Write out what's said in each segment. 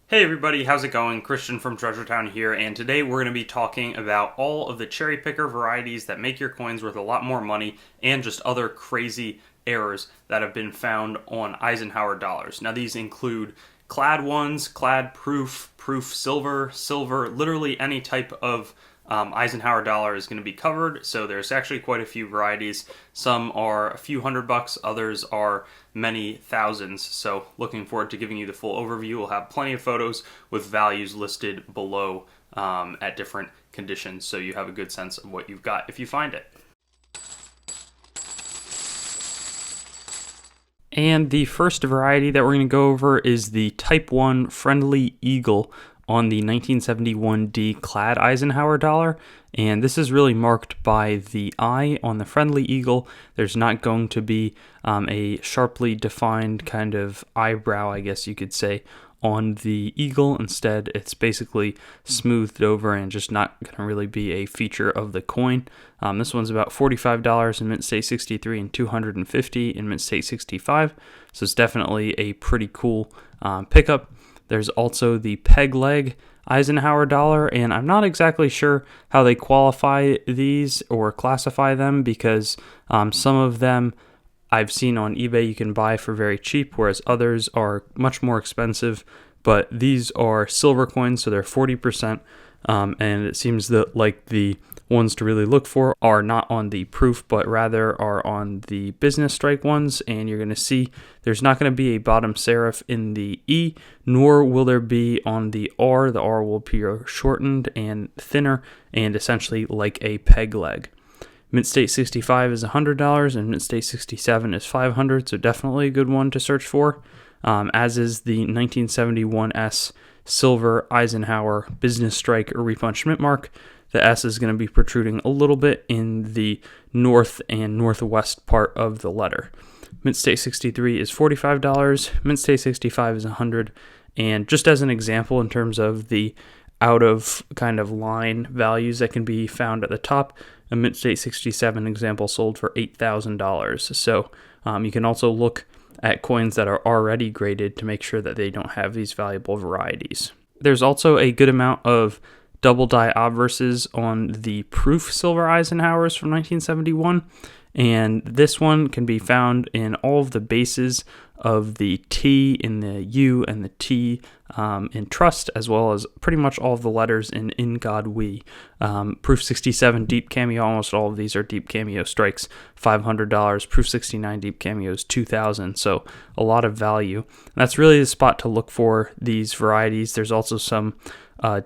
Hey everybody, how's it going? Christian from Treasure Town here, and today we're going to be talking about all of the cherry picker varieties that make your coins worth a lot more money and just other crazy errors that have been found on Eisenhower dollars. Now these include Clad ones, Clad proof, proof silver, silver, literally any type of Eisenhower dollar is going to be covered. So there's actually quite a few varieties. Some are a few $100, others are many thousands. So looking forward to giving you the full overview. We'll have plenty of photos with values listed below at different conditions, so you have a good sense of what you've got if you find it. And the first variety that we're going to go over is the Type 1 Friendly Eagle on the 1971 D Clad Eisenhower dollar, and this is really marked by the eye on the Friendly Eagle. There's not going to be a sharply defined kind of eyebrow, I guess you could say, on the eagle. Instead, it's basically smoothed over and just not going to really be a feature of the coin. This one's about $45 in Mint State 63 and $250 in Mint State 65, so it's definitely a pretty cool pickup. There's also the peg leg Eisenhower dollar, and I'm not exactly sure how they qualify these or classify them, because some of them I've seen on eBay you can buy for very cheap, whereas others are much more expensive. But these are silver coins, so they're 40%, and it seems that like the ones to really look for are not on the proof, but rather are on the business strike ones. And you're going to see there's not going to be a bottom serif in the E, nor will there be on the R. The R will appear shortened and thinner and essentially like a peg leg. Mint State 65 is $100 and Mint State 67 is $500, so definitely a good one to search for, as is the 1971 S Silver Eisenhower Business Strike or Repunch Mint Mark. The S is going to be protruding a little bit in the north and northwest part of the letter. Mint State 63 is $45, Mint State 65 is $100, and just as an example in terms of the out of kind of line values that can be found at the top, a Mint State 67 example sold for $8,000. So you can also look at coins that are already graded to make sure that they don't have these valuable varieties. There's also a good amount of double die obverses on the proof Silver Eisenhowers from 1971, and this one can be found in all of the bases of the T in the U and the T in Trust, as well as pretty much all of the letters in God We. Proof 67 Deep Cameo, almost all of these are Deep Cameo strikes, $500. Proof 69 Deep Cameos, $2,000, so a lot of value. And that's really the spot to look for these varieties. There's also some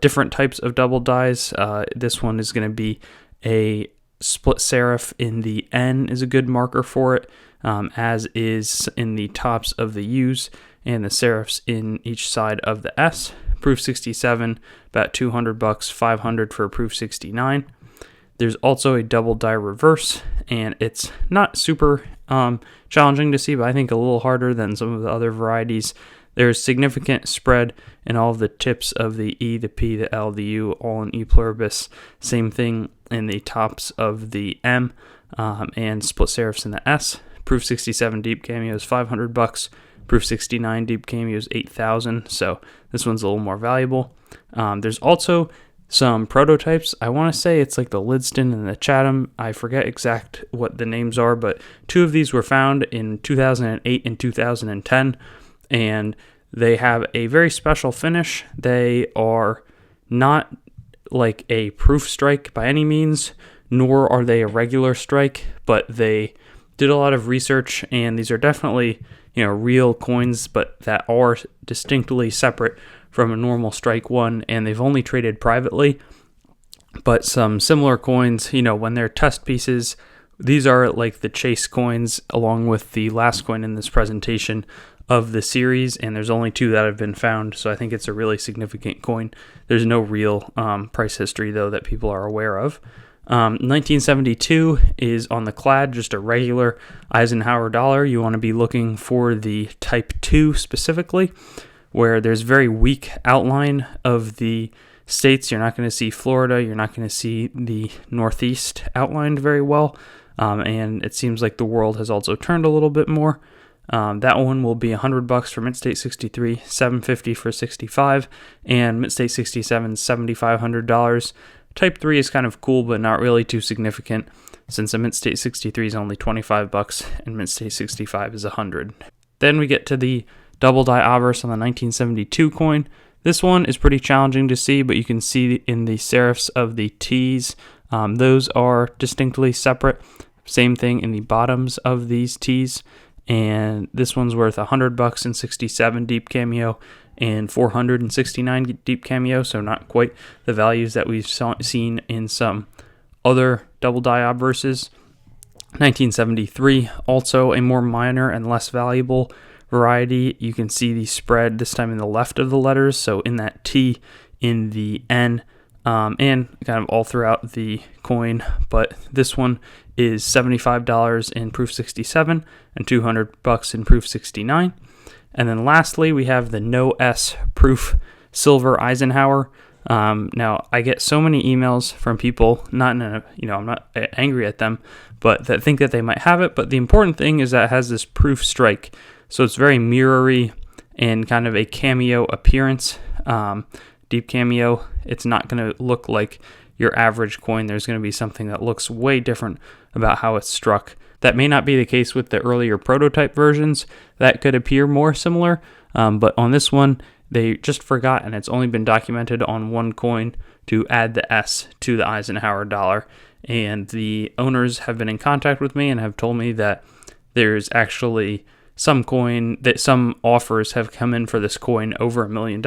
different types of double dies. This one is going to be a split serif in the N is a good marker for it, as is in the tops of the U's and the serifs in each side of the S. Proof 67, about $200, $500 for proof 69. There's also a double die reverse, and it's not super challenging to see, but I think a little harder than some of the other varieties. There's significant spread in all of the tips of the E, the P, the L, the U, all in E pluribus. Same thing in the tops of the M, and split serifs in the S. Proof 67 Deep Cameo is $500. Proof 69 Deep Cameo is $8,000, so this one's a little more valuable. There's also some prototypes. I want to say it's like the Lidston and the Chatham. I forget exact what the names are, but two of these were found in 2008 and 2010, and they have a very special finish. They are not like a proof strike by any means, nor are they a regular strike, but they did a lot of research, and these are definitely, real coins, but that are distinctly separate from a normal strike one, and they've only traded privately. But some similar coins, when they're test pieces, these are like the chase coins along with the last coin in this presentation of the series, and there's only two that have been found, so I think it's a really significant coin. There's no real price history, though, that people are aware of. 1972 is on the Clad, just a regular Eisenhower dollar. You want to be looking for the Type 2 specifically, where there's very weak outline of the states. You're not going to see Florida. You're not going to see the Northeast outlined very well, and it seems like the world has also turned a little bit more. That one will be $100 for Mint State 63, $750 for 65, and Mint State 67, $7,500. Type 3 is kind of cool, but not really too significant, since a Mint State 63 is only $25 and Mint State 65 is $100. Then we get to the double die obverse on the 1972 coin. This one is pretty challenging to see, but you can see in the serifs of the T's, those are distinctly separate. Same thing in the bottoms of these T's, and this one's worth $100 in 67 deep cameo and $469 deep cameo, so not quite the values that we've seen in some other double die obverses. 1973, also a more minor and less valuable variety. You can see the spread this time in the left of the letters, so in that T, in the N, and kind of all throughout the coin. But this one is $75 in proof 67 and $200 in proof 69. And then lastly, we have the no S proof Silver Eisenhower. Now, I get so many emails from people, not in a, I'm not angry at them, but that think that they might have it. But the important thing is that it has this proof strike. So it's very mirrory and kind of a cameo appearance. Deep cameo, it's not going to look like your average coin. There's going to be something that looks way different about how it's struck. That may not be the case with the earlier prototype versions. That could appear more similar, but on this one, they just forgot, and it's only been documented on one coin, to add the S to the Eisenhower dollar. And the owners have been in contact with me and have told me that there's actually some offers have come in for this coin over $1 million.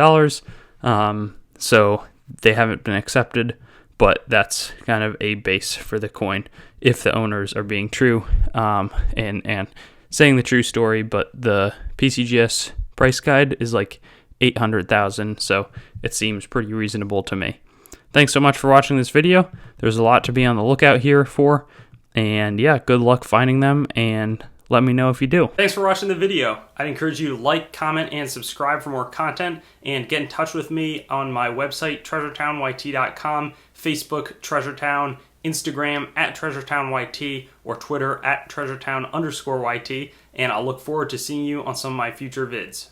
So they haven't been accepted, but that's kind of a base for the coin if the owners are being true and saying the true story. But the PCGS price guide is like $800,000, so it seems pretty reasonable to me. Thanks so much for watching this video. There's a lot to be on the lookout here for, and yeah, good luck finding them, and let me know if you do. Thanks for watching the video. I'd encourage you to like, comment, and subscribe for more content, and get in touch with me on my website, treasuretownYT.com, Facebook, TreasureTown, Instagram @TreasureTownYT, or Twitter @TreasureTown_YT, and I'll look forward to seeing you on some of my future vids.